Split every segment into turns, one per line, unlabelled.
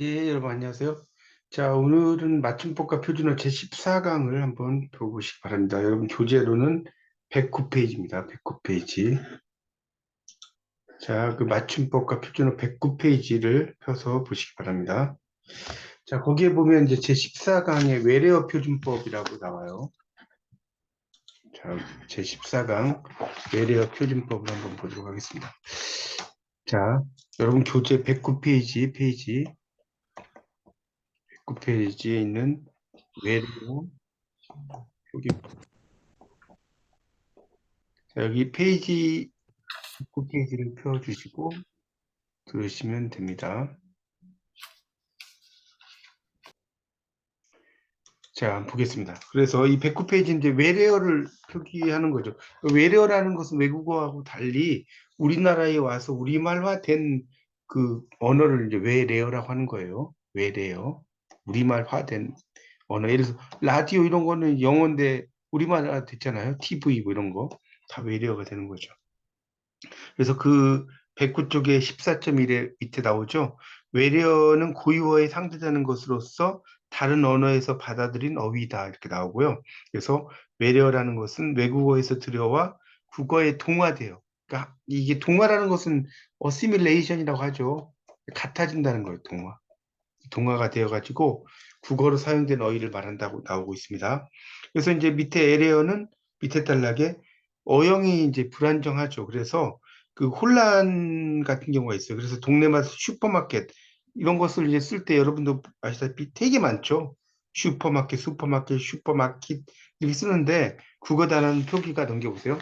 예, 여러분 안녕하세요. 자, 오늘은 맞춤법과 표준어 제14강을 한번 배워보시기 바랍니다. 여러분 교재로는 109페이지입니다. 109페이지. 자, 그 맞춤법과 표준어 109페이지를 펴서 보시기 바랍니다. 자, 거기에 보면 이제 제14강의 외래어 표준법이라고 나와요. 자, 제14강 외래어 표준법을 한번 보도록 하겠습니다. 자, 여러분 교재 109페이지에 있는 외래어 표준법. 자, 여기 페이지, 9페이지를 펴주시고 들으시면 됩니다. 자, 보겠습니다. 그래서 이 109페이지인데 외래어를 표기하는 거죠. 외래어라는 것은 외국어하고 달리 우리나라에 와서 우리말화된 그 언어를 이제 외래어라고 하는 거예요. 외래어. 우리말화된 언어. 예를 들어서 라디오 이런 거는 영어인데 우리말화 됐잖아요. TV 뭐 이런 거. 다 외래어가 되는 거죠. 그래서 그 109쪽에 14.1에 밑에 나오죠. 외래어는 고유어에 상대되는 것으로서 다른 언어에서 받아들인 어휘다 이렇게 나오고요. 그래서 외래어라는 것은 외국어에서 들여와 국어에 동화돼요. 그러니까 이게 동화라는 것은 어시밀레이션이라고 하죠. 같아진다는 거예요, 동화. 동화가 되어가지고 국어로 사용된 어휘를 말한다고 나오고 있습니다. 그래서 이제 밑에 에레어는 밑에 단락에 어형이 이제 불안정하죠. 그래서 그 혼란 같은 경우가 있어요. 그래서 동네마다 슈퍼마켓 이런 것을 이제 쓸 때 여러분도 아시다시피 되게 많죠. 슈퍼마켓, 슈퍼마켓, 슈퍼마켓 이렇게 쓰는데 국어 단어는 표기가 넘겨보세요.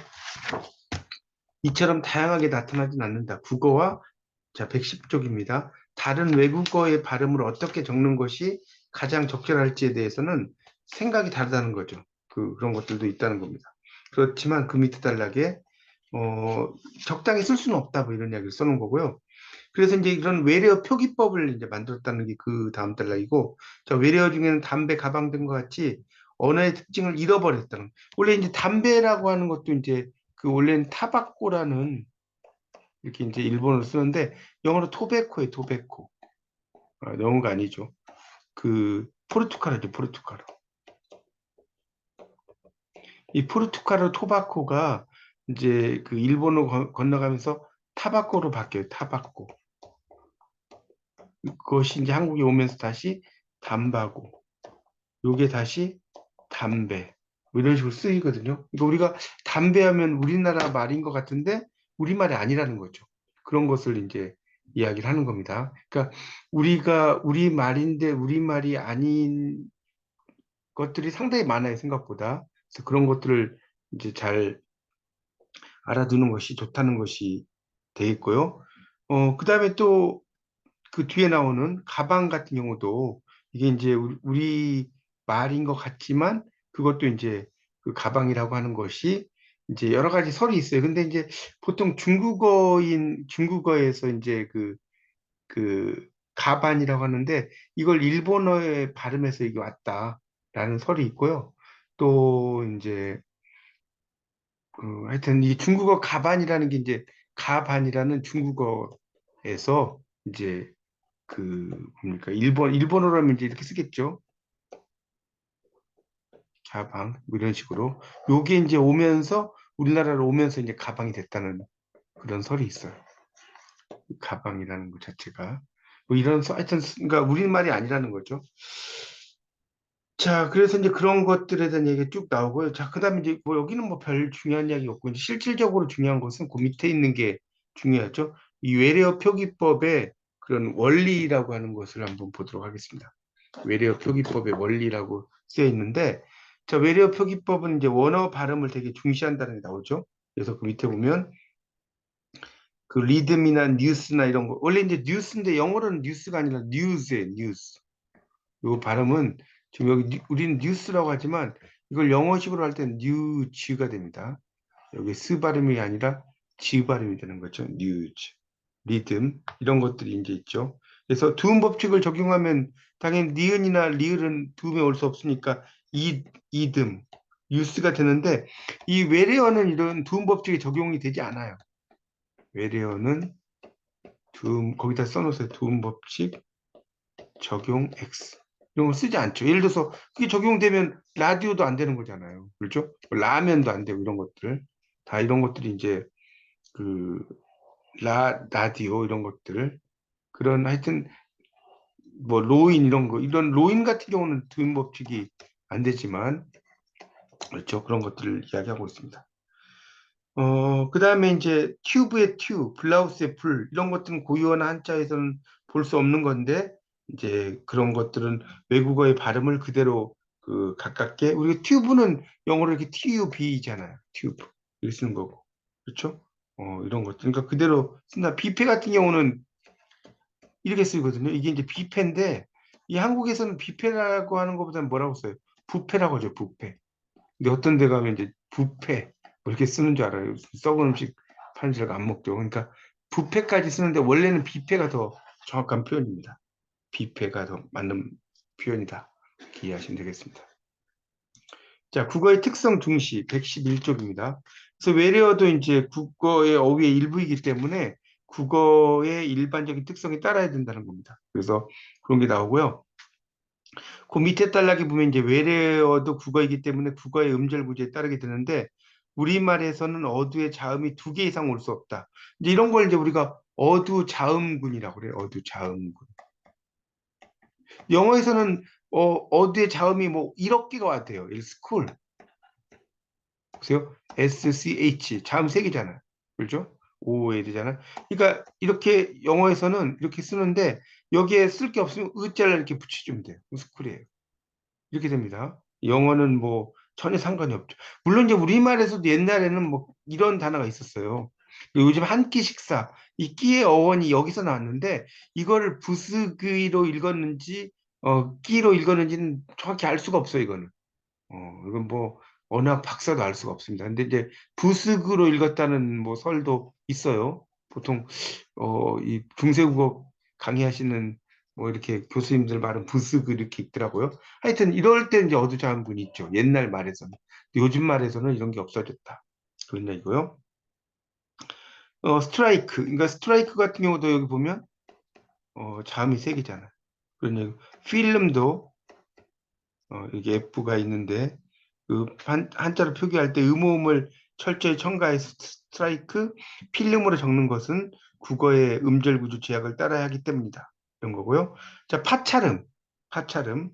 이처럼 다양하게 나타나진 않는다. 국어와 자, 110쪽입니다. 다른 외국어의 발음을 어떻게 적는 것이 가장 적절할지에 대해서는 생각이 다르다는 거죠. 그런 것들도 있다는 겁니다. 그렇지만 그 밑에 단락에 적당히 쓸 수는 없다 뭐 이런 이야기를 써놓은 거고요. 그래서 이제 이런 외래어 표기법을 이제 만들었다는 게 그 다음 단락이고, 자, 외래어 중에는 담배, 가방 등과 같이 언어의 특징을 잃어버렸다는. 원래 이제 담배라고 하는 것도 이제 그 원래는 타바코라는 이렇게 이제 일본어로 쓰는데 영어로 토베코예요, 토베코. 아, 영어가 아니죠. 그 포르투갈어죠, 포르투갈어. 이 포르투갈어 토바코가 이제 그 일본어 건너가면서 타바코로 바뀌어요, 타바코. 그것이 이제 한국에 오면서 다시 담바고, 요게 다시 담배. 뭐 이런 식으로 쓰이거든요. 그러니까 우리가 담배하면 우리나라 말인 것 같은데 우리말이 아니라는 거죠. 그런 것을 이제 이야기를 하는 겁니다. 그러니까 우리가 우리 말인데 우리말이 아닌 것들이 상당히 많아요, 생각보다. 그래서 그런 것들을 이제 잘 알아두는 것이 좋다는 것이 돼 있고요. 그다음에 또 그 뒤에 나오는 가방 같은 경우도 이게 이제 우리 말인 것 같지만 그것도 이제 그 가방이라고 하는 것이 이제 여러 가지 설이 있어요. 근데 이제 보통 중국어에서 이제 그 가반이라고 하는데 이걸 일본어에 발음해서 이게 왔다라는 설이 있고요. 또 이제 하여튼 이 중국어 가반이라는 게 이제 가반이라는 중국어에서 이제 그 뭡니까 일본어라면 이제 이렇게 쓰겠죠. 가방 뭐 이런 식으로 요게 이제 오면서 우리나라로 오면서 이제 가방이 됐다는 그런 설이 있어요. 가방이라는 것 자체가 뭐 이런 하여튼 그러니까 우리말이 아니라는 거죠. 자, 그래서 이제 그런 것들에 대한 얘기가 쭉 나오고요. 자, 그다음에 이제 뭐 여기는 뭐 별 중요한 이야기 없고 이제 실질적으로 중요한 것은 그 밑에 있는 게 중요하죠. 이 외래어 표기법의 그런 원리라고 하는 것을 한번 보도록 하겠습니다. 외래어 표기법의 원리라고 쓰여 있는데, 자, 외래어 표기법은 이제 원어 발음을 되게 중시한다는 게 나오죠. 그래서 그 밑에 보면 그 리듬이나 뉴스나 이런 거, 원래 이제 뉴스인데 영어로는 뉴스가 아니라 뉴스예요, 뉴스. 요 발음은 지금 여기 우리는 뉴스라고 하지만 이걸 영어식으로 할 때는 뉴즈가 됩니다. 여기 스 발음이 아니라 지 발음이 되는 거죠. 뉴즈, 리듬 이런 것들이 이제 있죠. 그래서 두음 법칙을 적용하면 당연히 니은이나 리을은 두음에 올 수 없으니까 이듬, 뉴스가 되는데 이 외래어는 이런 두음 법칙이 적용이 되지 않아요. 외래어는 두음 거기다 써놓으세요. 두음 법칙 적용 X. 이런 거 쓰지 않죠. 예를 들어서 그게 적용되면 라디오도 안 되는 거잖아요. 그렇죠? 라면도 안 되고 이런 것들. 다 이런 것들이 이제 그 라디오 이런 것들. 그런 하여튼 뭐 로인 이런 거 이런 로인 같은 경우는 도임 법칙이 안 되지만 그렇죠. 그런 것들을 이야기하고 있습니다. 그다음에 이제 튜브의 튜, 블라우스의 불 이런 것들은 고유어나 한자에서는 볼 수 없는 건데 이제 그런 것들은 외국어의 발음을 그대로 그 가깝게 우리가 튜브는 영어로 이렇게 TUB잖아요. 튜브 이렇게 쓰는 거고 그렇죠? 이런 것들 그러니까 그대로 쓴다. 뷔페 같은 경우는 이렇게 쓰거든요. 이게 이제 뷔페인데 이 한국에서는 뷔페라고 하는 것보다는 뭐라고 써요? 뷔페라고 하죠. 뷔페. 근데 어떤 데 가면 이제 뷔페 뭐 이렇게 쓰는 줄 알아요. 썩은 음식 파는 줄 알고 안 먹죠. 그러니까 뷔페까지 쓰는데 원래는 뷔페가 더 정확한 표현입니다. 뷔페가 더 맞는 표현이다. 이렇게 이해하시면 되겠습니다. 자, 국어의 특성 중시 111쪽입니다. 그래서 외래어도 이제 국어의 어휘의 일부이기 때문에 국어의 일반적인 특성이 따라야 된다는 겁니다. 그래서 그런 게 나오고요. 그 밑에 단락에 보면 이제 외래어도 국어이기 때문에 국어의 음절 구조에 따르게 되는데 우리말에서는 어두의 자음이 두 개 이상 올 수 없다. 이제 이런 걸 이제 우리가 어두 자음군이라고 그래요. 어두 자음군. 영어에서는 어두의 자음이 뭐 1억 개가 왔대요. school. 보세요. SCH 자음 세 개잖아요. 그렇죠? 오해야 되잖아. 그러니까 이렇게 영어에서는 이렇게 쓰는데 여기에 쓸 게 없으면 의자를 이렇게 붙여주면 돼요. school이에요. 이렇게 됩니다. 영어는 뭐 전혀 상관이 없죠. 물론 이제 우리말에서도 옛날에는 뭐 이런 단어가 있었어요. 요즘 한 끼 식사, 이 끼의 어원이 여기서 나왔는데 이거를 부스귀로 읽었는지 끼로 읽었는지는 정확히 알 수가 없어요, 이거는. 이건 뭐 언어 박사도 알 수가 없습니다. 근데 이제 부스그로 읽었다는 뭐 설도 있어요. 보통 이 중세국어 강의하시는 뭐 이렇게 교수님들 말은 부스그 이렇게 있더라고요. 하여튼 이럴 때 이제 어두자한군이 있죠. 옛날 말에서는. 근데 요즘 말에서는 이런 게 없어졌다. 그런 얘기고요. 스트라이크. 그러니까 스트라이크 같은 경우도 여기 보면 자음이 세 개잖아요. 그런 얘기. 필름도 여기 F가 있는데 그 한자로 표기할 때 음호음을 철저히 첨가해서 스트라이크, 필름으로 적는 것은 국어의 음절 구조 제약을 따라야 하기 때문이다. 이런 거고요. 자, 파찰음. 파찰음.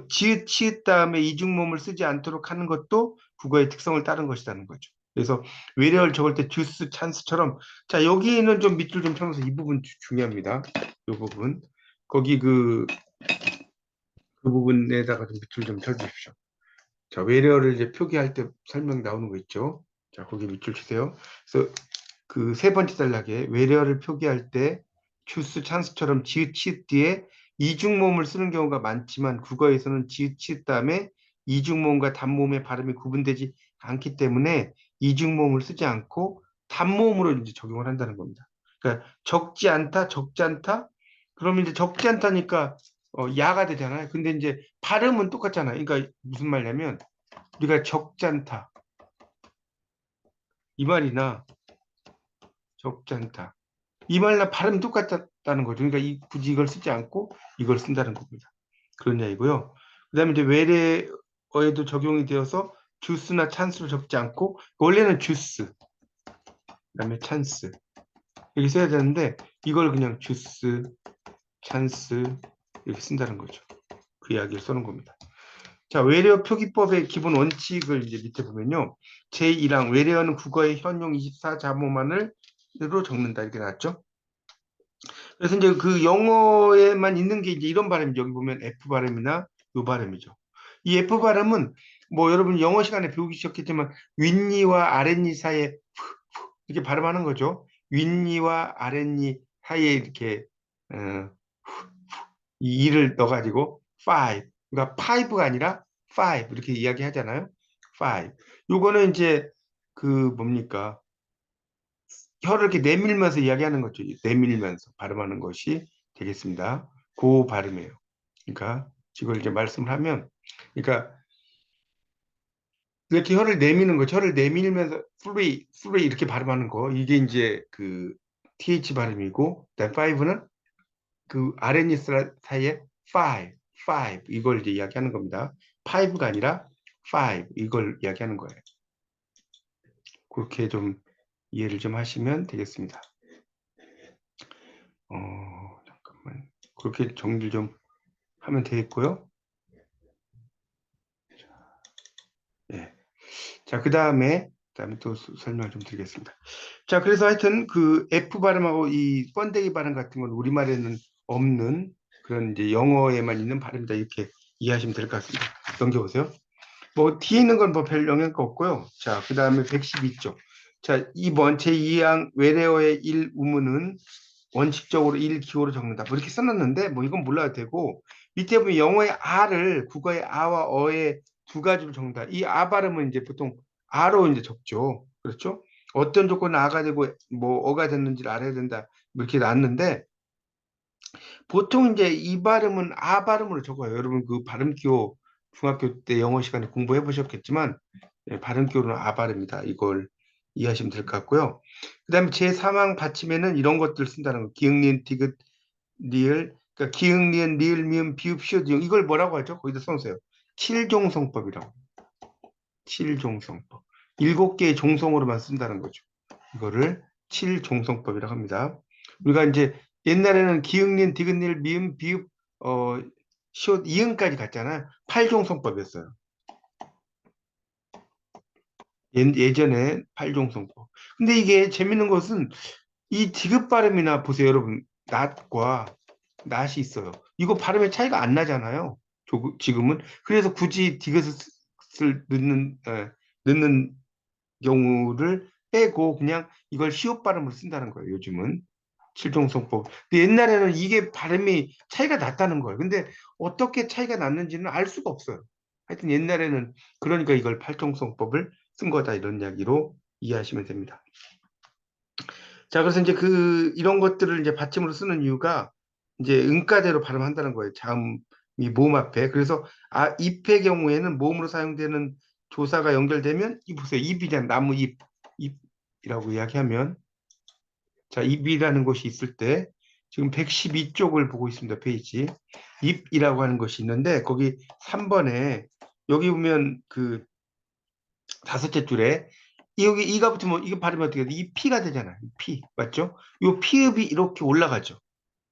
지읒, 치읒 다음에 이중모음을 쓰지 않도록 하는 것도 국어의 특성을 따른 것이라는 거죠. 그래서 외래어를 적을 때 듀스, 찬스처럼 자, 여기는 좀 밑줄 좀 쳐서 이 부분 중요합니다. 이 부분. 거기 그 부분에다가 좀 밑줄 좀 쳐주십시오. 자, 외래어를 이제 표기할 때 설명 나오는 거 있죠? 자, 거기 밑줄 치세요. 그래서 그 세 번째 단락에 외래어를 표기할 때 주스, 찬스처럼 지읒, 치읒 뒤에 이중모음을 쓰는 경우가 많지만 국어에서는 지읒, 치읒 다음에 이중모음과 단모음의 발음이 구분되지 않기 때문에 이중모음을 쓰지 않고 단모음으로 이제 적용을 한다는 겁니다. 그러니까 적지 않다, 적지 않다. 그러면 이제 적지 않다니까 야가 되잖아요. 근데 이제 발음은 똑같잖아요. 그러니까 무슨 말이냐면 우리가 적지 않다 이 말이나 적지 않다 이 말이나 발음 똑같다는 거죠. 그러니까 굳이 이걸 쓰지 않고 이걸 쓴다는 겁니다. 그런 얘기고요. 그다음에 이제 외래어에도 적용이 되어서 주스나 찬스로 적지 않고 원래는 주스 그다음에 찬스 이렇게 써야 되는데 이걸 그냥 주스, 찬스 이렇게 쓴다는 거죠. 그 이야기를 써는 겁니다. 자, 외래어 표기법의 기본 원칙을 이제 밑에 보면요. 제1항 외래어는 국어의 현용 24자모만을 로 적는다 이렇게 나왔죠. 그래서 이제 그 영어에만 있는 게 이제 이런 발음이죠. 여기 보면 F 발음이나 요 발음이죠. 이 F 발음은 뭐 여러분 영어 시간에 배우셨겠지만 윗니와 아랫니 사이에 이렇게 발음하는 거죠. 윗니와 아랫니 사이에 이렇게 어, 이 이를 넣어가지고 five 그러니까 five가 아니라 five 이렇게 이야기하잖아요. five 요거는 이제 그 뭡니까 혀를 이렇게 내밀면서 이야기하는 거죠. 내밀면서 발음하는 것이 되겠습니다. 그 발음이에요. 그러니까 이걸 이제 말씀을 하면 그러니까 이렇게 혀를 내미는 거, 혀를 내밀면서 free 이렇게 발음하는 거 이게 이제 그 th 발음이고 그다음 five는 그 RNA 사이에 five 이걸 이제 이야기하는 겁니다. five가 아니라 five 이걸 이야기하는 거예요. 그렇게 좀 이해를 좀 하시면 되겠습니다. 잠깐만. 그렇게 정리를 좀 하면 되겠고요. 예. 자, 그다음에 또 설명을 좀 드리겠습니다. 자, 그래서 하여튼 그 F 발음하고 이 번데기 발음 같은 건 우리말에는 없는 그런 이제 영어에만 있는 발음이다. 이렇게 이해하시면 될 것 같습니다. 넘겨보세요. 뭐 뒤에 있는 건 뭐 별 영향가 없고요. 자, 그다음에 112쪽. 자, 2번 제2항 외래어의 1우문은 원칙적으로 1기호로 적는다. 뭐 이렇게 써놨는데 뭐 이건 몰라도 되고 밑에 보면 영어의 R을 국어의 A와 어의 두 가지로 적는다. 이 A 발음은 이제 보통 R로 이제 적죠. 그렇죠? 어떤 조건은 A가 되고 뭐 어가 됐는지를 알아야 된다. 뭐 이렇게 놨는데 보통 이제 이 발음은 A 발음으로 적어요. 여러분 그 발음 기호 중학교 때 영어 시간에 공부해 보셨겠지만 발음 기호는 A 발음이다. 이걸 이해하시면 될 것 같고요. 그다음에 제3항 받침에는 이런 것들 쓴다는 거. 기역, 니은, 디귿, 리을, 그러니까 기역, 니은, 리을, 미음, 비읍, 시옷, 이응 이걸 뭐라고 하죠? 거기다 써놓으세요. 칠종성법이라고. 칠종성법. 7개의 종성으로만 쓴다는 거죠. 이거를 칠종성법이라고 합니다. 우리가 이제 옛날에는 기역, 니은, 디귿, 리을, 미음, 비읍, 시옷, 이응까지 갔잖아요. 팔종성법이었어요. 예전에 팔종성법. 근데 이게 재밌는 것은 이 디귿 발음이나 보세요, 여러분. 낫과 낫이 있어요. 이거 발음의 차이가 안 나잖아요. 지금은. 그래서 굳이 디귿을 넣는 경우를 빼고 그냥 이걸 시옷 발음으로 쓴다는 거예요. 요즘은. 칠종성법. 근데 옛날에는 이게 발음이 차이가 났다는 거예요. 근데 어떻게 차이가 났는지는 알 수가 없어요. 하여튼 옛날에는 그러니까 이걸 팔종성법을 쓴 거다 이런 이야기로 이해하시면 됩니다. 자, 그래서 이제 이런 것들을 이제 받침으로 쓰는 이유가 이제 음가대로 발음한다는 거예요. 자음이 모음 앞에. 그래서 잎의 경우에는 모음으로 사용되는 조사가 연결되면 이 보세요. 잎이잖아요. 나무 잎이라고 이야기하면 자, 잎이라는 것이 있을 때 지금 112쪽을 보고 있습니다. 페이지. 잎이라고 하는 것이 있는데 거기 3번에 여기 보면 그 다섯째 줄에 여기 이가 붙으면 이거 발음이 어떻게 돼? 이 피가 되잖아요. 이 피. 맞죠? 이 피읍이 이렇게 올라가죠.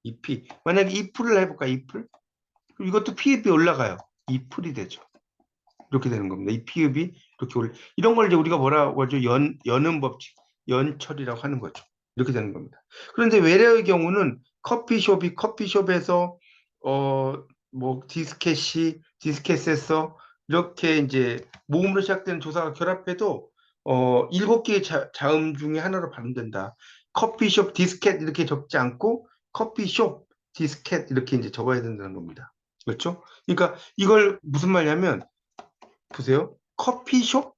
이 피. 만약에 이 풀을 해볼까? 이 풀? 그럼 이것도 피읍이 올라가요. 이 풀이 되죠. 이렇게 되는 겁니다. 이 피읍이 이렇게 이런 걸 이제 우리가 뭐라고 하죠? 연음 법칙, 연철이라고 하는 거죠. 이렇게 되는 겁니다. 그런데 외래어의 경우는 커피숍에서 뭐 디스켓에서 이렇게 이제 모음으로 시작되는 조사가 결합해도 7개의 자음 중에 하나로 발음된다. 커피숍 디스켓 이렇게 적지 않고 커피숍 디스켓 이렇게 이제 적어야 된다는 겁니다. 그렇죠? 그러니까 이걸 무슨 말이냐면 보세요. 커피숍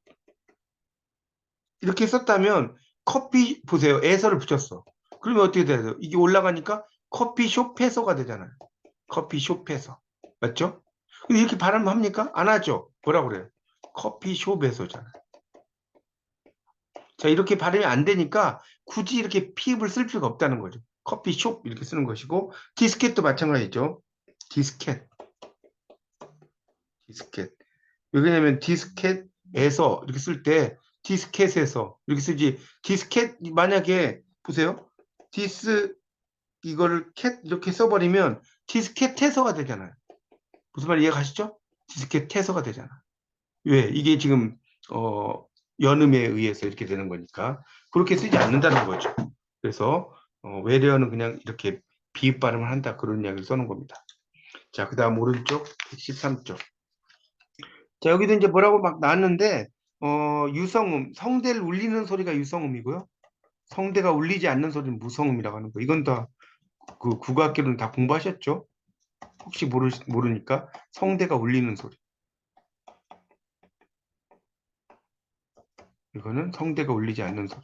이렇게 썼다면 커피 보세요. 에서를 붙였어. 그러면 어떻게 돼요? 이게 올라가니까 커피숍에서가 되잖아요. 커피숍에서. 맞죠? 근데 이렇게 발음합니까? 안 하죠. 뭐라 그래요? 커피숍에서잖아요. 자, 이렇게 발음이 안 되니까 굳이 이렇게 피읍을 쓸 필요가 없다는 거죠. 커피숍 이렇게 쓰는 것이고 디스켓도 마찬가지죠. 디스켓. 디스켓. 왜냐면 디스켓에서 이렇게 쓸 때 디스켓에서 이렇게 쓰지 디스켓 만약에 보세요. 디스 이거를 캣 이렇게 써버리면 디스켓에서가 되잖아요. 무슨 말 이해가시죠? 디스켓에서가 되잖아. 왜? 이게 지금 연음에 의해서 이렇게 되는 거니까 그렇게 쓰지 않는다는 거죠. 그래서 외래어는 그냥 이렇게 비읍 발음을 한다 그런 이야기를 써놓은 겁니다. 자, 그다음 오른쪽 113쪽. 자, 여기도 이제 뭐라고 막 나왔는데, 유성음, 성대를 울리는 소리가 유성음이고요. 성대가 울리지 않는 소리는 무성음이라고 하는 거. 이건 다 그 국어학교는 다 공부하셨죠? 혹시 모르니까 성대가 울리는 소리. 이거는 성대가 울리지 않는 소리.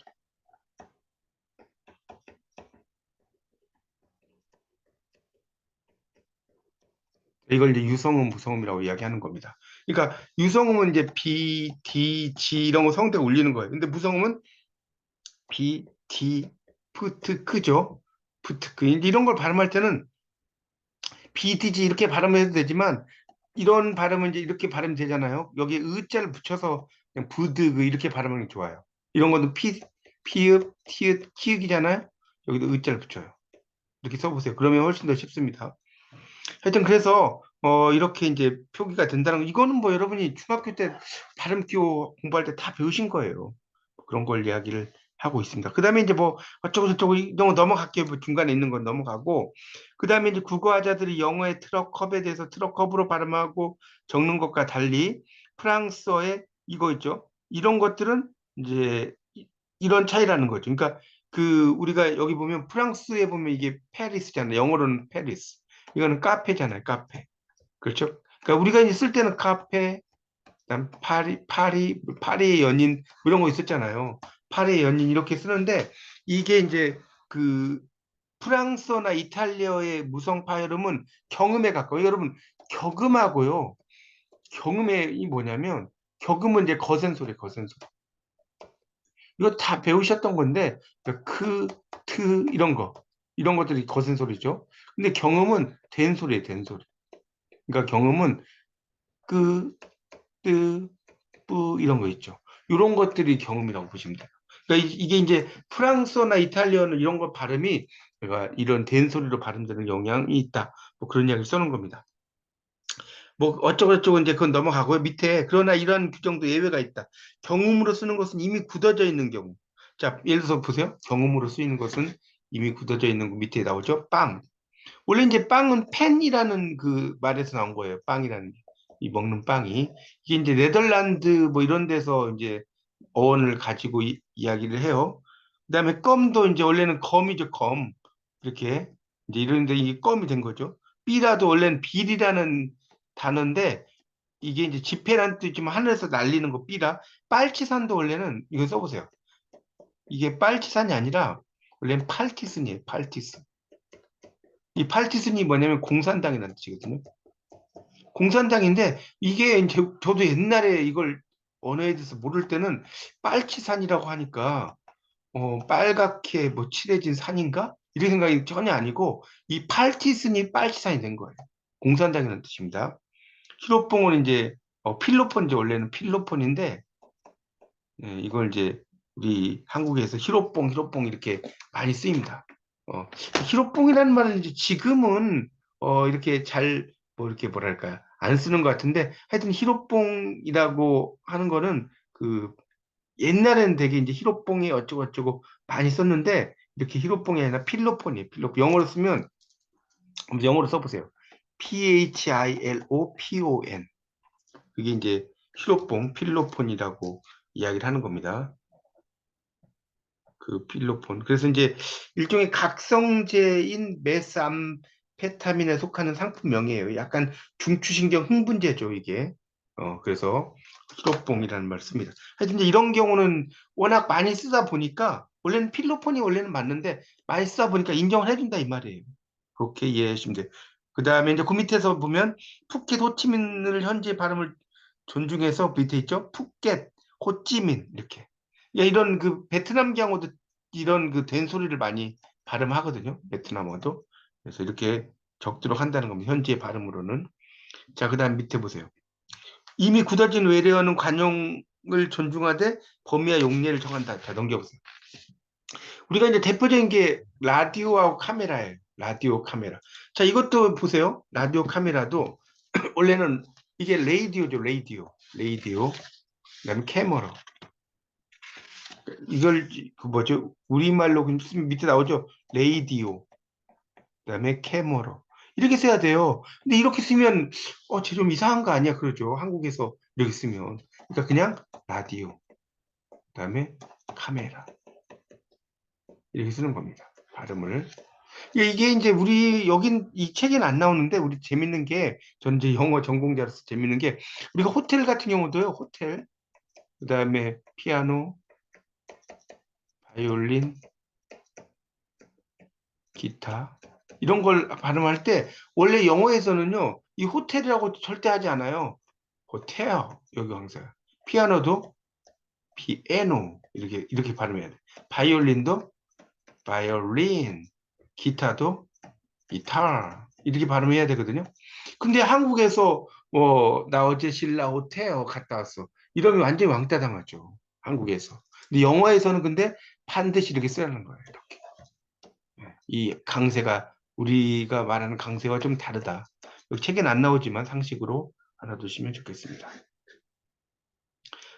이걸 이제 유성음, 무성음이라고 이야기하는 겁니다. 그러니까 유성음은 이제 비, 디, 지 이런 거 성대가 울리는 거예요. 근데 무성음은 비, 디, 푸트, 크죠? 푸트, 크. 이런 걸 발음할 때는 BDG 이렇게 발음해도 되지만 이런 발음은 이제 이렇게 발음 되잖아요. 여기에 의자를 붙여서 그냥 부드 이렇게 발음하는 게 좋아요. 이런 것도 피읍, 티읕, 키읔이잖아요. 여기도 의자를 붙여요. 이렇게 써보세요. 그러면 훨씬 더 쉽습니다. 하여튼 그래서 이렇게 이제 표기가 된다는 거 이거는 뭐 여러분이 중학교 때 발음 기호 공부할 때 다 배우신 거예요. 그런 걸 이야기를 하고 있습니다. 그 다음에 이제 뭐 어쩌고 저쩌고 이런 거 넘어갈게요. 뭐 중간에 있는 건 넘어가고 그 다음에 이제 국어화자들이 영어의 트럭컵에 대해서 트럭컵으로 발음하고 적는 것과 달리 프랑스어의 이거 있죠. 이런 것들은 이제 이런 차이라는 거죠. 그러니까 그 우리가 여기 보면 프랑스에 보면 이게 페리스잖아요. 영어로는 페리스. 이거는 카페잖아요. 카페. 그렇죠? 그러니까 우리가 이제 쓸 때는 카페, 그다음 파리의 연인 뭐 이런 거 있었잖아요. 파리의 연인 이렇게 쓰는데 이게 이제 그 프랑스어나 이탈리아의 무성 파열음은 경음에 가까워요. 여러분 격음하고요. 경음이 뭐냐면 격음은 이제 거센 소리, 거센 소리. 이거 다 배우셨던 건데 크, 트 이런 것들이 거센 소리죠. 근데 경음은 된 소리예요, 된 소리. 그러니까 경음은 끄, 뜨, 뿌 이런 거 있죠. 이런 것들이 경음이라고 보시면 돼요. 그러니까 이게 이제 프랑스어나 이탈리아는 이런 거 발음이 내가 이런 된 소리로 발음되는 영향이 있다. 뭐 그런 이야기를 써놓은 겁니다. 뭐 어쩌고저쩌고 이제 그건 넘어가고요. 밑에 그러나 이러한 규정도 예외가 있다. 경음으로 쓰는 것은 이미 굳어져 있는 경우. 자, 예를 들어서 보세요. 경음으로 쓰이는 것은 이미 굳어져 있는 거 밑에 나오죠. 빵. 원래 이제 빵은 팬이라는 그 말에서 나온 거예요. 빵이라는 게. 이 먹는 빵이. 이게 이제 네덜란드 뭐 이런 데서 이제 어원을 가지고 이야기를 해요. 그다음에 껌도 이제 원래는 검이죠, 검. 이렇게 이제 이런데 이게 껌이 된 거죠. 삐라도 원래는 빌이라는 단어인데 이게 이제 지폐란 뜻이지만 하늘에서 날리는 거 삐라. 빨치산도 원래는 이거 써보세요. 이게 빨치산이 아니라 원래는 팔티슨이에요, 팔티슨. 이 팔티슨이 뭐냐면 공산당이라는 뜻이거든요. 공산당인데 이게 이제 저도 옛날에 이걸 언어에 대해서 모를 때는 빨치산이라고 하니까 빨갛게 뭐 칠해진 산인가? 이런 생각이 전혀 아니고 이 팔티슨이 빨치산이 된 거예요. 공산당이라는 뜻입니다. 히로뽕은 이제 필로폰 이제 원래는 필로폰인데 이걸 이제 우리 한국에서 히로뽕 이렇게 많이 쓰입니다. 히로뽕이라는 말은 이제 지금은 이렇게 잘 뭐 이렇게 뭐랄까 안 쓰는 것 같은데 하여튼 히로뽕이라고 하는 거는 그 옛날에는 되게 이제 히로뽕이 어쩌고저쩌고 많이 썼는데 이렇게 히로뽕이 아니라 필로폰이에요. 필로폰. 영어로 쓰면 영어로 써보세요. PHILOPON. 그게 이제 히로뽕, 필로폰이라고 이야기를 하는 겁니다. 그 필로폰. 그래서 이제 일종의 각성제인 메스암페타민에 속하는 상품명이에요. 약간 중추신경 흥분제죠, 이게. 그래서 히로뽕이라는 말 씁니다. 하여튼 이제 이런 경우는 워낙 많이 쓰다 보니까 원래는 필로폰이 원래는 맞는데 많이 쓰다 보니까 인정을 해준다 이 말이에요. 그렇게 이해하시면 돼요. 그 다음에 이제 그 밑에서 보면 푸켓 호치민을 현지 발음을 존중해서 밑에 있죠. 푸켓 호찌민 이렇게. 야, 이런 그 베트남 경우도 이런 그 된소리를 많이 발음하거든요. 베트남어도. 그래서 이렇게 적도록 한다는 겁니다. 현지의 발음으로는. 자, 그 다음 밑에 보세요. 이미 굳어진 외래어는 관용을 존중하되 범위와 용례를 정한다. 자, 넘겨보세요. 우리가 이제 대표적인 게 라디오하고 카메라예요. 라디오 카메라. 자, 이것도 보세요. 라디오 카메라도 원래는 이게 레이디오죠. 레이디오. 그다음에 캐머러. 이걸 그 뭐죠? 우리말로 그냥 쓰면 밑에 나오죠. 레이디오. 그다음에 캐머러. 이렇게 써야 돼요. 근데 이렇게 쓰면 쟤 좀 이상한 거 아니야? 그러죠. 한국에서 이렇게 쓰면. 그러니까 그냥 라디오. 그다음에 카메라. 이렇게 쓰는 겁니다. 발음을. 이게 이제 우리 여긴 이 책에는 안 나오는데 우리 재밌는 게 전 이제 영어 전공자로서 재밌는 게 우리가 호텔 같은 경우도요. 호텔. 그다음에 피아노, 바이올린, 기타 이런 걸 발음할 때 원래 영어에서는요. 이 호텔이라고 절대 하지 않아요. 호텔 여기 항상. 피아노도 피에노 이렇게 발음해야 돼. 바이올린도 바이올린, 기타도 기타 이렇게 발음해야 되거든요. 근데 한국에서 나 어제 신라 호텔 갔다 왔어. 이러면 완전히 왕따 당하죠. 한국에서. 근데 영어에서는 근데 반드시 이렇게 쓰라는 거예요. 이렇게. 이 강세가 우리가 말하는 강세와 좀 다르다. 여기 책엔 안 나오지만 상식으로 알아두시면 좋겠습니다.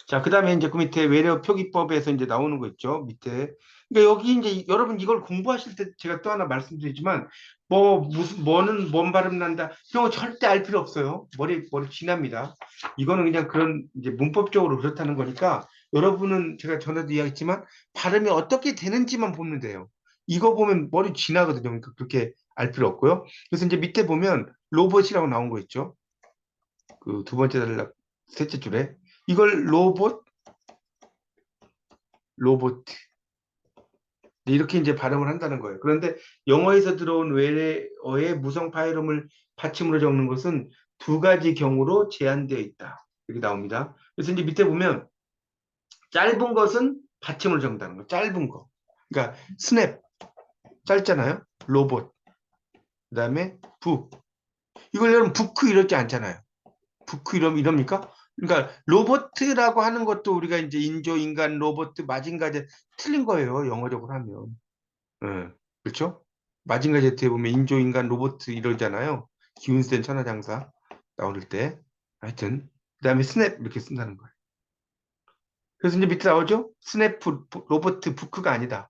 자, 그 다음에 이제 그 밑에 외래어 표기법에서 이제 나오는 거 있죠. 밑에. 그러니까 여기 이제 여러분 이걸 공부하실 때 제가 또 하나 말씀드리지만 뭐는 뭔 발음 난다. 이런 거 절대 알 필요 없어요. 머리 지납니다. 이거는 그냥 그런 이제 문법적으로 그렇다는 거니까 여러분은 제가 전에도 이야기했지만 발음이 어떻게 되는지만 보면 돼요. 이거 보면 머리 지나거든요. 그러니까 그렇게 알 필요 없고요. 그래서 이제 밑에 보면 로봇이라고 나온 거 있죠. 그 두 번째 단락 셋째 줄에 이걸 로봇 이렇게 이제 발음을 한다는 거예요. 그런데 영어에서 들어온 외래어의 무성 파일음을 받침으로 적는 것은 두 가지 경우로 제한되어 있다. 이렇게 나옵니다. 그래서 이제 밑에 보면 짧은 것은 받침으로 적는다는 거. 짧은 거. 그러니까 스냅 짧잖아요. 로봇. 그다음에 북. 이걸 여러분 부크 이렇지 않잖아요. 부크 이럽니까? 그러니까 로봇이라고 하는 것도 우리가 이제 인조인간 로봇 마징가제 틀린 거예요. 영어적으로 하면. 예, 그렇죠? 마징가 제트에 보면 인조인간 로봇 이러잖아요. 기운센 천하장사 나올 때. 하여튼 그다음에 스냅 이렇게 쓴다는 거예요. 그래서 이제 밑에 나오죠? 로봇 부크가 아니다.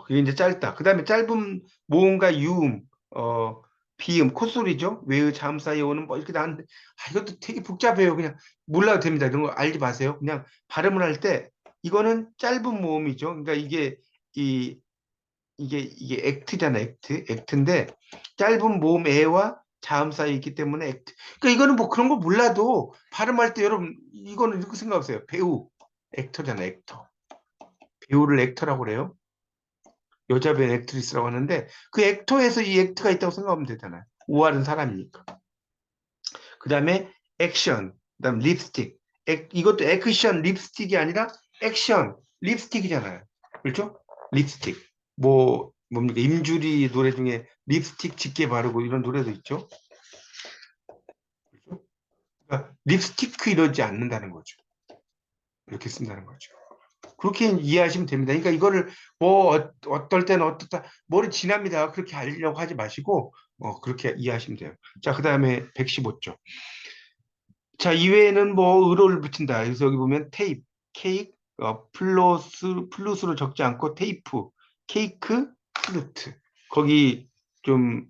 그게 이제 짧다. 그다음에 짧은 모음과 유음, 비음, 콧소리죠? 외의 자음 사이에 오는 뭐 이렇게 나왔는데 이것도 되게 복잡해요. 그냥 몰라도 됩니다. 이런 거 알지 마세요. 그냥 발음을 할 때 이거는 짧은 모음이죠. 그러니까 이 이게 액트잖아, 액트인데 짧은 모음 에와 자음 사이에 있기 때문에 액트. 그러니까 이거는 뭐 그런 거 몰라도 발음할 때 여러분 이거는 이렇게 생각하세요. 배우, 액터잖아, 액터. 배우를 액터라고 그래요. 여자 배우 액트리스라고 하는데 그 액터에서 이 액트가 있다고 생각하면 되잖아요. 오할은 사람이니까. 그 다음에 액션, 그다음 립스틱. 이것도 액션, 립스틱이 아니라 액션, 립스틱이잖아요. 그렇죠? 립스틱. 뭡니까? 임주리 노래 중에 립스틱 짙게 바르고 이런 노래도 있죠. 그렇죠? 그러니까 립스티크 이러지 않는다는 거죠. 이렇게 쓴다는 거죠. 그렇게 이해하시면 됩니다. 그러니까 이거를 어떨 때는 어떻다 머리 지납니다. 그렇게 하려고 하지 마시고 그렇게 이해하시면 돼요. 자, 그다음에 115쪽. 자, 이외에는 뭐 의로를 붙인다. 그래서 여기 보면 테이프, 케이크, 플루스로 적지 않고 테이프, 케이크, 플루트. 거기 좀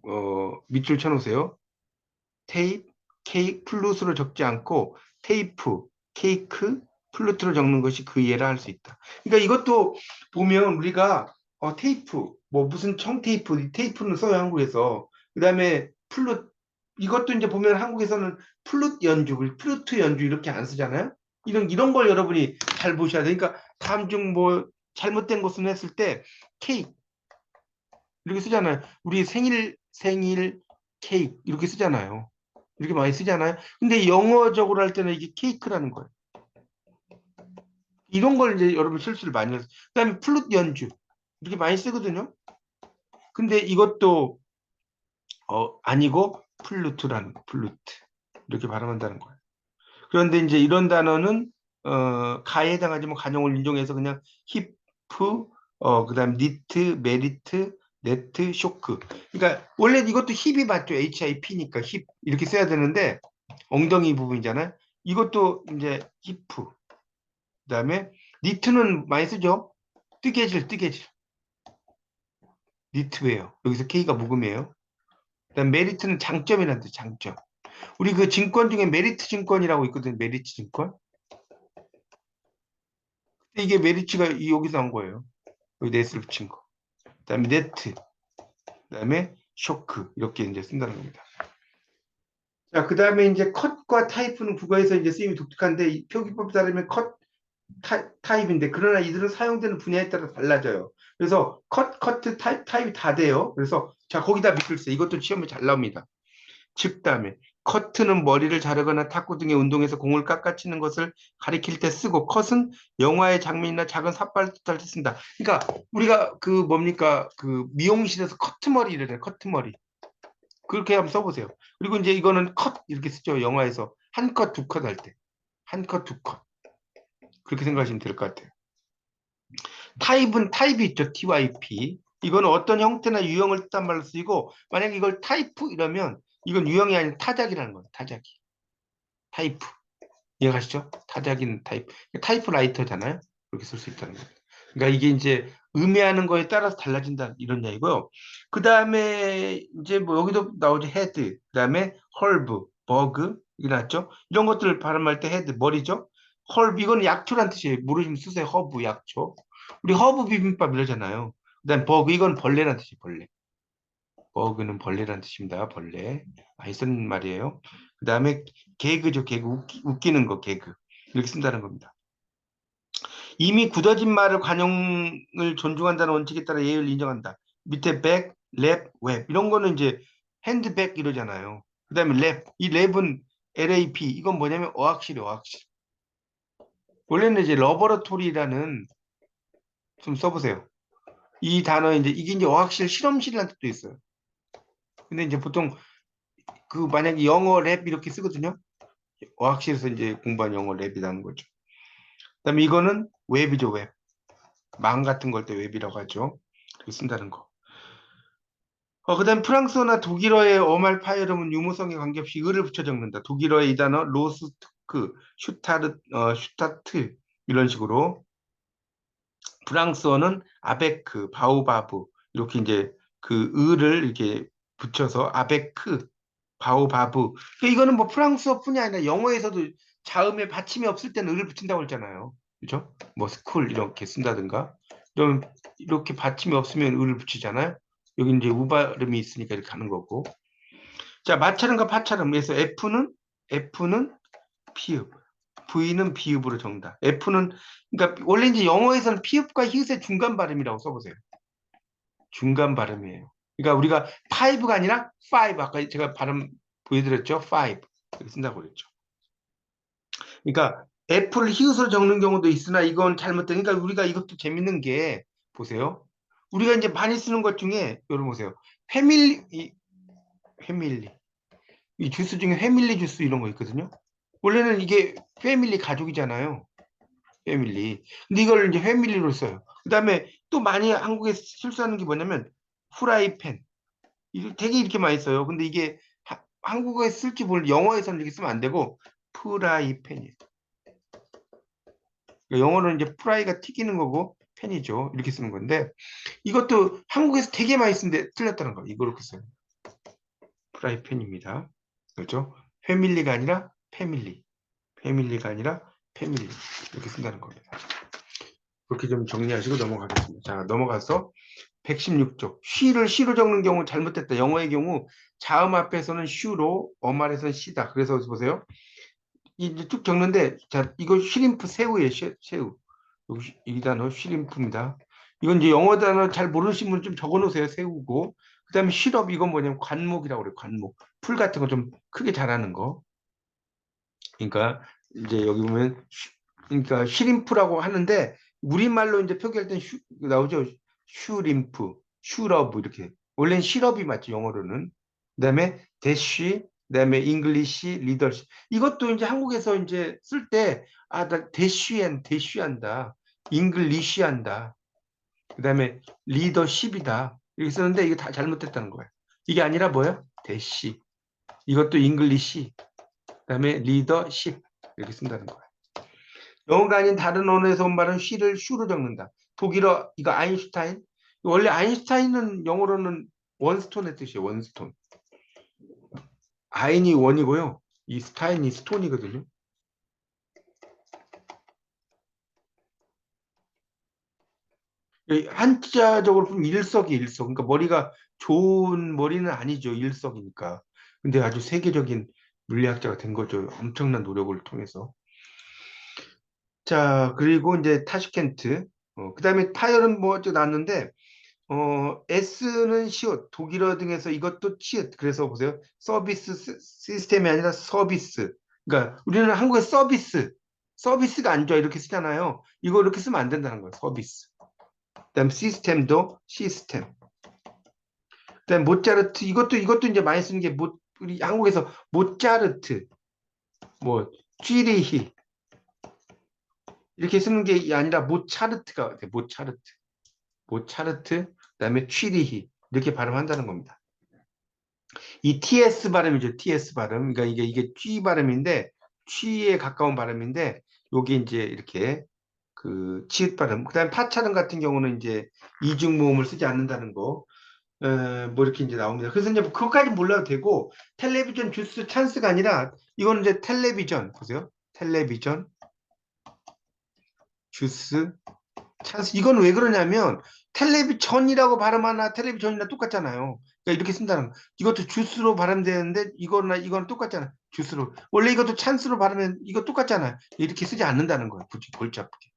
밑줄 쳐놓으세요. 테이프, 케이크, 플루스로 적지 않고 테이프, 케이크, 플루트로 적는 것이 그 이해를 할 수 있다. 그러니까 이것도 보면 우리가 테이프, 뭐 무슨 청테이프, 이 테이프는 써요 한국에서. 그다음에 플룻 이것도 이제 보면 한국에서는 플루트 연주 이렇게 안 쓰잖아요. 이런 걸 여러분이 잘 보셔야 돼. 그러니까 다음 중 뭐 잘못된 것은 했을 때 케이크 이렇게 쓰잖아요. 우리 생일 케이크 이렇게 쓰잖아요. 이렇게 많이 쓰잖아요. 근데 영어적으로 할 때는 이게 케이크라는 거예요. 이런 걸 이제 여러분 실수를 많이 해서. 그다음에 플룻 연주 이렇게 많이 쓰거든요. 근데 이것도 아니고 플루트라는 거, 플루트 이렇게 발음한다는 거예요. 그런데 이제 이런 단어는 가에 해당하지 뭐 간용을 인용해서 그냥 히프, 그다음 니트, 메리트, 네트, 쇼크. 그러니까 원래 이것도 힙이 맞죠. HIP니까 힙 이렇게 써야 되는데 엉덩이 부분이잖아요. 이것도 이제 히프. 그다음에 니트는 많이 쓰죠. 뜨개질. 니트웨어. 여기서 K가 묵음이에요. 그다음 메리트는 장점이라는 뜻, 장점. 우리 그 증권 중에 메리트 증권이라고 있거든요. 메리트 증권. 이게 메리츠가 여기서 나온 거예요. 여기 네스를 붙인 거. 그다음에 네트. 그다음에 쇼크. 이렇게 이제 쓴다는 겁니다. 자, 그다음에 이제 컷과 타입은 국어에서 이제 쓰임이 독특한데 이 표기법에 따르면 컷 타입인데 그러나 이들은 사용되는 분야에 따라 달라져요. 그래서 커트, 타입이 다 돼요. 그래서 자 거기다 밑줄 세. 이것도 시험에 잘 나옵니다. 즉 다음에 커트는 머리를 자르거나 탁구 등의 운동에서 공을 깎아치는 것을 가리킬 때 쓰고 컷은 영화의 장면이나 작은 삿발을 뜻할 때 쓴다. 그러니까 우리가 그 뭡니까 그 미용실에서 커트머리를 해 커트머리. 그렇게 한번 써보세요. 그리고 이제 이거는 컷 이렇게 쓰죠. 영화에서 한 컷, 두 컷 할 때. 한 컷, 두 컷. 그렇게 생각하시면 될 것 같아요. 타입은 타입이 있죠. TYP. 이거는 어떤 형태나 유형을 뜻한 말로 쓰이고 만약에 이걸 타이프 이러면 이건 유형이 아닌 타작이라는 거예요. 타작이. 타이프. 이해가시죠? 타작인 타이프. 타이프라이터잖아요. 그렇게 쓸 수 있다는 거예요. 그러니까 이게 이제 의미하는 거에 따라서 달라진다 이런 얘기고요. 그 다음에 이제 뭐 여기도 나오죠. 헤드. 그 다음에 헐브, 버그 이게 나왔죠. 이런 것들을 발음할 때 헤드 머리죠. 헐브 이건 약초란 뜻이에요. 모르시면 쓰세요. 허브 약초. 우리 허브 비빔밥 이러잖아요. 그다음 버그 이건 벌레란 뜻이에요. 벌레. 버그는 벌레란 뜻입니다. 벌레. 많이 쓰는 말이에요. 그 다음에 개그죠. 개그. 웃기는 거, 개그. 이렇게 쓴다는 겁니다. 이미 굳어진 말을 관용을 존중한다는 원칙에 따라 예의를 인정한다. 밑에 백, 랩, 웹. 이런 거는 이제 핸드백 이러잖아요. 그 다음에 랩. 이 랩은 LAP. 이건 뭐냐면 어학실이에요, 어학실. 원래는 이제 러버러토리라는 좀 써보세요. 이 단어 이게 이제 어학실 실험실이라는 뜻도 있어요. 근데 이제 보통 그 만약에 영어 랩 이렇게 쓰거든요. 어학실에서 이제 공부한 영어 랩이라는 거죠. 그다음에 이거는 웹이죠, 웹. 망 같은 걸 때 웹이라고 하죠. 그렇게 쓴다는 거. 그다음 프랑스어나 독일어의 어말 파열음은 유무성에 관계없이 을을 붙여 적는다. 독일어의 이 단어 로스트크, 슈타트 이런 식으로 프랑스어는 아베크, 바오바브 이렇게 이제 그 을을 이렇게 붙여서 아베크, 바오바브. 그러니까 이거는 뭐 프랑스어뿐이 아니라 영어에서도 자음에 받침이 없을 때는 을을 붙인다고 했잖아요. 그죠? 뭐 스쿨 이렇게 쓴다든가. 그럼 이렇게 받침이 없으면 을을 붙이잖아요. 여기 이제 우발음이 있으니까 이렇게 하는 거고. 자, 마찰음과 파찰음. 그래서 F는 피읍, V는 비읍으로 정다. F는 그러니까 원래 이제 영어에서는 피읍과 히읗의 중간 발음이라고 써보세요. 중간 발음이에요. 그러니까 우리가 five가 아니라 five 아까 제가 발음 보여드렸죠. five 이렇게 쓴다고 그랬죠. 그러니까 F를 히읗으로 적는 경우도 있으나 이건 잘못된. 그러니까 우리가 이것도 재밌는 게 보세요. 우리가 이제 많이 쓰는 것 중에 여러분 보세요. 패밀리 이 주스 중에 패밀리 주스 이런 거 있거든요. 원래는 이게 패밀리 가족이잖아요. 패밀리. 근데 이걸 이제 패밀리로 써요. 그다음에 또 많이 한국에 실수하는 게 뭐냐면 후라이팬. 이게 되게 이렇게 많이 써요. 근데 이게 한국어에 쓸지 모르 영어에서는 이렇게 쓰면 안 되고 프라이팬이에요. 그러니까 영어로는 이제 프라이가 튀기는 거고 팬이죠. 이렇게 쓰는 건데 이것도 한국에서 되게 많이 쓰는데 틀렸다는 거. 이거 이렇게 써요. 프라이팬입니다. 그렇죠? 패밀리가 아니라 패밀리. 패밀리가 아니라 패밀리. 이렇게 쓴다는 겁니다. 그렇게 좀 정리하시고 넘어가겠습니다. 자, 넘어가서 116쪽. 쉬를 시로 적는 경우 잘못됐다. 영어의 경우 자음 앞에서는 슈로, 어말에서는 시다. 그래서 보세요. 이제 쭉 적는데, 자, 이거 쉬림프 새우예요. 새우. 이 단어 쉬림프입니다. 이건 이제 영어 단어 잘 모르시는 분 좀 적어 놓으세요. 새우고. 그 다음에 시럽, 이건 뭐냐면 관목이라고 그래요. 관목. 풀 같은 거 좀 크게 자라는 거. 그러니까 이제 여기 보면 그러니까 쉬림프라고 하는데 우리말로 이제 표기할 땐 나오죠. 슈림프, 슈러브 이렇게. 원래는 시럽이 맞죠, 영어로는. 그다음에 대쉬, 그다음에 잉글리시, 리더십. 이것도 이제 한국에서 이제 쓸 때 아, 나 대쉬한다. 잉글리시 한다. 그다음에 리더십이다. 이렇게 쓰는데 이게 다 잘못됐다는 거예요. 이게 아니라 뭐예요? 대쉬. 이것도 잉글리시. 그다음에 리더십 이렇게 쓴다는 거예요. 영어가 아닌 다른 언어에서 온 말은 쉬를 슈로 적는다. 독일어 이거 아인슈타인. 원래 아인슈타인은 영어로는 원스톤의 뜻이에요. 원스톤. 아인이 원이고요. 이 스타인이 스톤이거든요. 한자적으로 보면 일석. 그러니까 머리가 좋은 머리는 아니죠. 일석이니까. 근데 아주 세계적인 물리학자가 된 거죠. 엄청난 노력을 통해서. 자, 그리고 이제 타슈켄트. 그다음에 타열은 뭐 어쩌고 나왔는데 S는 시옷, 독일어 등에서 이것도 치읓. 그래서 보세요. 서비스 시스템이 아니라 서비스. 그러니까 우리는 한국에 서비스가 안 좋아 이렇게 쓰잖아요. 이거 이렇게 쓰면 안 된다는 거예요. 서비스. 그다음 시스템도 시스템. 그다음에 모차르트 이것도 이제 많이 쓰는 게 우리 한국에서 모차르트 뭐 쥐리히 이렇게 쓰는 게 아니라 모차르트가 돼. 모차르트 그다음에 쥐리히 이렇게 발음한다는 겁니다. 이 TS 발음이죠. TS 발음. 그러니까 이게 G 발음인데 G에 가까운 발음인데 요게 이제 이렇게 그 치읓 발음. 그다음에 파차름 같은 경우는 이제 이중 모음을 쓰지 않는다는 거. 뭐 이렇게 이제 나옵니다. 그래서 이제 뭐 그것까지 몰라도 되고 텔레비전 주스 찬스가 아니라 이거는 이제 텔레비전 보세요. 텔레비전 주스 찬스. 이건 왜 그러냐면 텔레비전이라고 발음하나 텔레비전이나 똑같잖아요. 그러니까 이렇게 쓴다는 거. 이것도 주스로 발음되는데 이거나 이건 똑같잖아. 주스로. 원래 이것도 찬스로 발음하면 이거 똑같잖아요. 이렇게 쓰지 않는다는 거예요. 굳이 골치 아프게.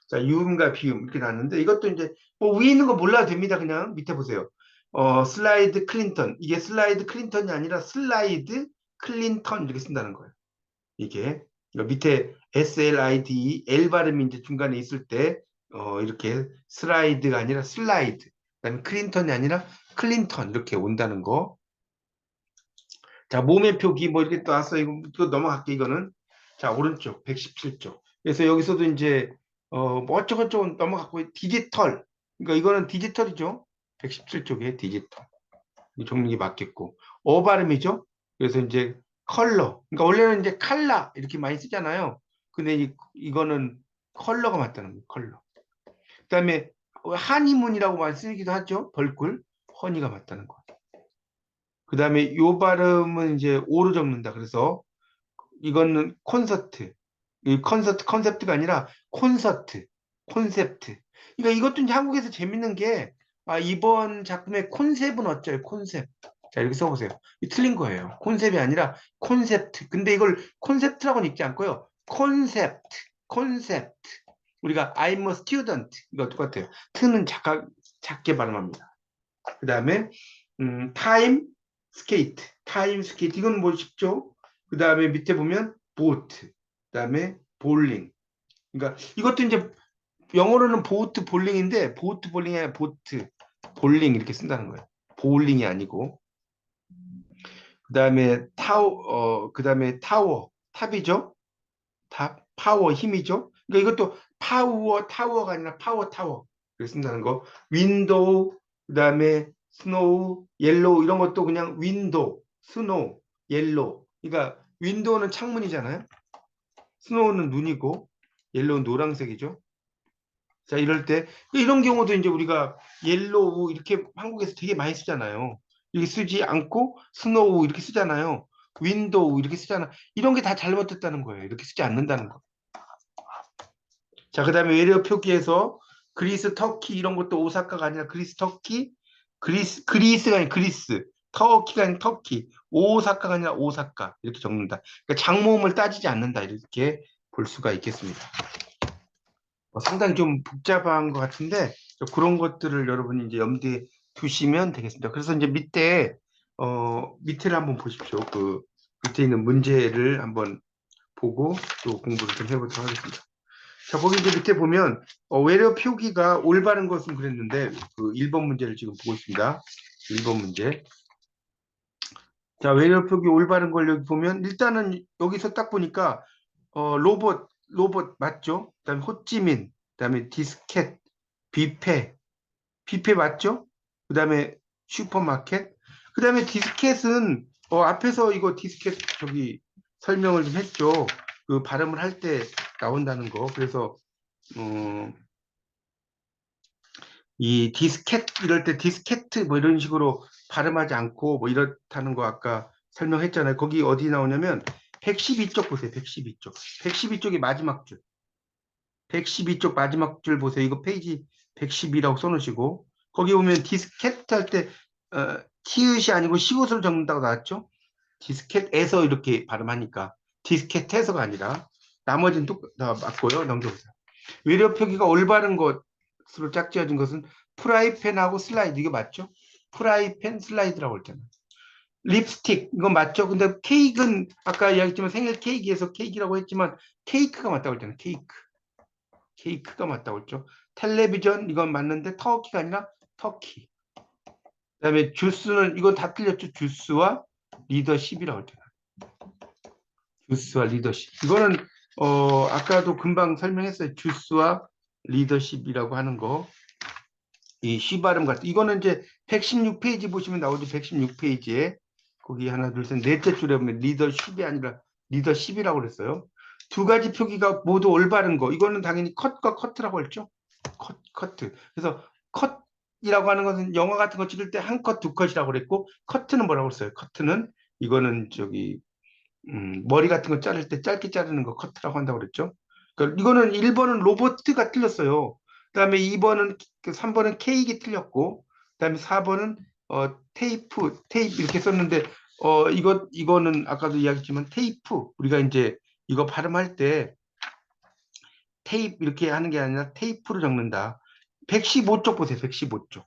자, 유음과 비음 이렇게 나왔는데 이것도 이제 뭐 위에 있는 거 몰라도 됩니다. 그냥 밑에 보세요. 슬라이드 클린턴. 이게 슬라이드 클린턴이 아니라 슬라이드 클린턴 이렇게 쓴다는 거예요. 이게 밑에 SLID L 발음이 이제 중간에 있을 때 이렇게 슬라이드가 아니라 슬라이드. 그다음에 클린턴이 아니라 클린턴 이렇게 온다는 거. 자, 몸의 표기 뭐 이렇게 또 왔어요. 이거 넘어갈게 이거는. 자, 오른쪽 117쪽. 그래서 여기서도 이제 뭐 어쩌고저쩌고 넘어갔고 디지털. 그러니까 이거는 디지털이죠. 117쪽에 디지털. 이 종목이 맞겠고. 발음이죠. 그래서 이제 컬러. 그러니까 원래는 이제 칼라 이렇게 많이 쓰잖아요. 근데 이거는 컬러가 맞다는 거예요. 컬러. 그다음에 한의문이라고 많이 쓰기도 하죠. 벌꿀. 허니가 맞다는 거. 그다음에 요 발음은 이제 오로 적는다. 그래서 이거는 콘서트. 이 컨셉트가 아니라 콘서트. 콘셉트. 그러니까 이것도 이제 한국에서 재밌는 게 이번 작품의 콘셉트는 어쩌요? 콘셉트. 자, 이렇게 써보세요. 이 틀린 거예요. 콘셉트이 아니라 콘셉트. 근데 이걸 콘셉트라고는 읽지 않고요. 콘셉트. 콘셉트. 우리가 I'm a student. 이거 똑같아요. 트는 작게 발음합니다. 그 다음에 타임 스케이트. 타임 스케이트. 이건 뭐 쉽죠? 그 다음에 밑에 보면 보트. 그 다음에 볼링. 그러니까 이것도 이제 영어로는 보트 볼링인데 보트 볼링이 아니라 보트 볼링 이렇게 쓴다는 거예요. 볼링이 아니고. 그다음에 타워 탑이죠. 탑 파워 힘이죠. 그러니까 이것도 타워가 아니라 파워 이렇게 쓴다는 거. 윈도우 그다음에 스노우 옐로우 이런 것도 그냥 윈도우 스노우 옐로우. 그러니까 윈도우는 창문이잖아요. 스노우는 눈이고 옐로우는 노란색이죠. 자, 이럴 때, 이런 경우도 이제 우리가 옐로우 이렇게 한국에서 되게 많이 쓰잖아요. 이렇게 쓰지 않고 스노우 이렇게 쓰잖아요. 윈도우 이렇게 쓰잖아. 이런 게 다 잘못됐다는 거예요. 이렇게 쓰지 않는다는 거. 자, 그 다음에 외래어 표기에서 그리스, 터키 이런 것도 오사카가 아니라 그리스, 터키, 그리스가 아니라 그리스, 터키가 아니라 터키, 오사카가 아니라 오사카 이렇게 적는다. 그러니까 장모음을 따지지 않는다. 이렇게 볼 수가 있겠습니다. 상당히 좀 복잡한 것 같은데 그런 것들을 여러분이 이제 염두에 두시면 되겠습니다. 그래서 이제 밑에를 한번 보십시오. 그 밑에 있는 문제를 한번 보고 또 공부를 좀 해보도록 하겠습니다. 자, 거기 이제 밑에 보면 외래어 표기가 올바른 것은 그랬는데 그 1번 문제를 지금 보고 있습니다. 1번 문제. 자, 외래어 표기 올바른 걸 여기 보면 일단은 여기서 딱 보니까 로봇 맞죠? 그다음에 호찌민, 그다음에 디스켓, 뷔페 맞죠? 그다음에 슈퍼마켓. 그다음에 디스켓은 앞에서 이거 디스켓 저기 설명을 좀 했죠. 그 발음을 할 때 나온다는 거. 그래서 이 디스켓 이럴 때 디스케트 뭐 이런 식으로 발음하지 않고 뭐 이렇다는 거 아까 설명했잖아요. 거기 어디 나오냐면 112쪽 보세요. 112쪽. 112쪽이 마지막 줄. 112쪽 마지막 줄 보세요. 이거 페이지 112라고 써놓으시고 거기 보면 디스켓 할 때 티읕이 아니고 시옷으로 적는다고 나왔죠? 디스켓에서 이렇게 발음하니까 디스켓에서가 아니라 나머지는 다 맞고요. 넘겨보세요. 외래어 표기가 올바른 것으로 짝지어진 것은 프라이팬하고 슬라이드 이게 맞죠? 프라이팬 슬라이드라고 했잖아요. 립스틱 이건 맞죠? 근데 케이크는 아까 이야기했지만 생일 케이크에서 케이크라고 했지만 케이크가 맞다고 했잖아요. 케이크가 맞다고 했죠. 텔레비전 이건 맞는데 터키가 아니라 터키. 그다음에 주스는 이건 다 틀렸죠. 주스와 리더십이라고 했잖아. 주스와 리더십. 이거는 아까도 금방 설명했어요. 주스와 리더십이라고 하는 거. 이 C 발음 같은 이거는 이제 116페이지 보시면 나오죠. 116페이지에 거기 하나 둘 셋 넷째 줄에 보면 리더십이 아니라 리더십이라고 그랬어요. 두 가지 표기가 모두 올바른 거. 이거는 당연히 컷과 커트라고 했죠. 커트. 그래서 컷이라고 하는 것은 영화 같은 거 찍을 때 한 컷, 두 컷이라고 그랬고 커트는 뭐라고 했어요? 커트는 이거는 저기 머리 같은 거 자를 때 짧게 자르는 거 커트라고 한다고 그랬죠. 그러니까 이거는 1번은 로보트가 틀렸어요. 그다음에 2번은 3번은 케이크 틀렸고 그다음에 4번은 테이프 이렇게 썼는데 이거는 아까도 이야기했지만 테이프 우리가 이제 이거 발음할 때 테이프 이렇게 하는 게 아니라 테이프로 적는다. 115쪽 보세요. 115쪽.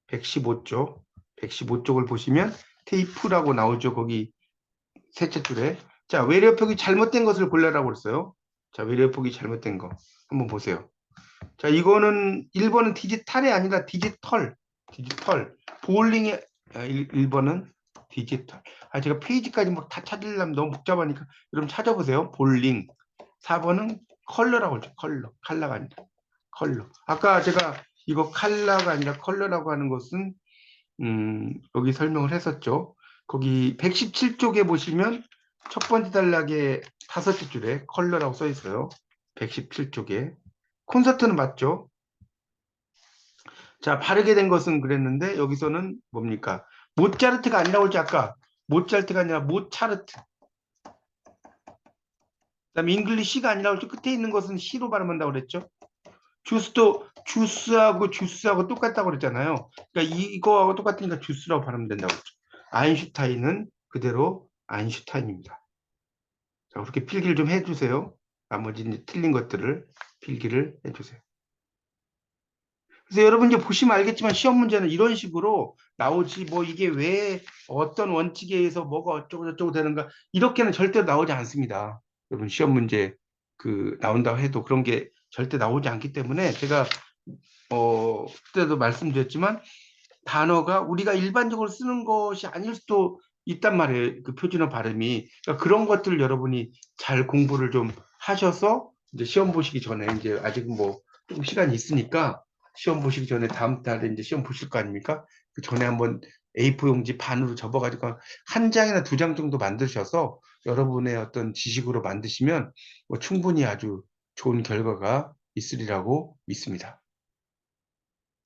115쪽. 115쪽을 보시면 테이프라고 나오죠. 거기 셋째 줄에. 자, 외래어표기 잘못된 것을 골라라고 그랬어요. 자, 외래어표기 잘못된 거. 한번 보세요. 자, 이거는 1번은 디지털이 아니라 디지털. 디지털. 볼링의 1번은 디지털. 아, 제가 페이지까지 막 다 찾으려면 너무 복잡하니까 여러분 찾아보세요. 볼링. 4번은 컬러라고 그러죠. 컬러가 아니라 컬러. 아까 제가 이거 컬러가 아니라 컬러라고 하는 것은 여기 설명을 했었죠. 거기 117쪽에 보시면 첫 번째 단락에 다섯째 줄에 컬러라고 써 있어요. 117쪽에. 콘서트는 맞죠? 자, 바르게 된 것은 그랬는데 여기서는 뭡니까? 모차르트가 아니라고 했지 아까. 모차르트가 아니라 모차르트. 그다음에 잉글리시가 아니라고 했죠. 끝에 있는 것은 시로 발음한다고 그랬죠. 주스도 주스하고 똑같다고 그랬잖아요. 그러니까 이거하고 똑같으니까 주스라고 발음되면 된다고 그랬죠. 아인슈타인은 그대로 아인슈타인입니다. 자, 그렇게 필기를 좀 해주세요. 나머지 이제 틀린 것들을 필기를 해주세요. 그래서 여러분 이제 보시면 알겠지만 시험 문제는 이런 식으로 나오지 뭐 이게 왜 어떤 원칙에 의해서 뭐가 어쩌고 저쩌고 되는가 이렇게는 절대 나오지 않습니다. 여러분 시험 문제 나온다고 해도 그런 게 절대 나오지 않기 때문에 제가 그때도 말씀드렸지만 단어가 우리가 일반적으로 쓰는 것이 아닐 수도 있단 말이에요. 그 표준어 발음이. 그러니까 그런 것들을 여러분이 잘 공부를 좀 하셔서 이제 시험 보시기 전에 이제 아직 뭐 좀 시간이 있으니까 시험 보시기 전에 다음 달에 이제 시험 보실 거 아닙니까? 그 전에 한번 A4 용지 반으로 접어가지고 한 장이나 두 장 정도 만드셔서 여러분의 어떤 지식으로 만드시면 뭐 충분히 아주 좋은 결과가 있으리라고 믿습니다.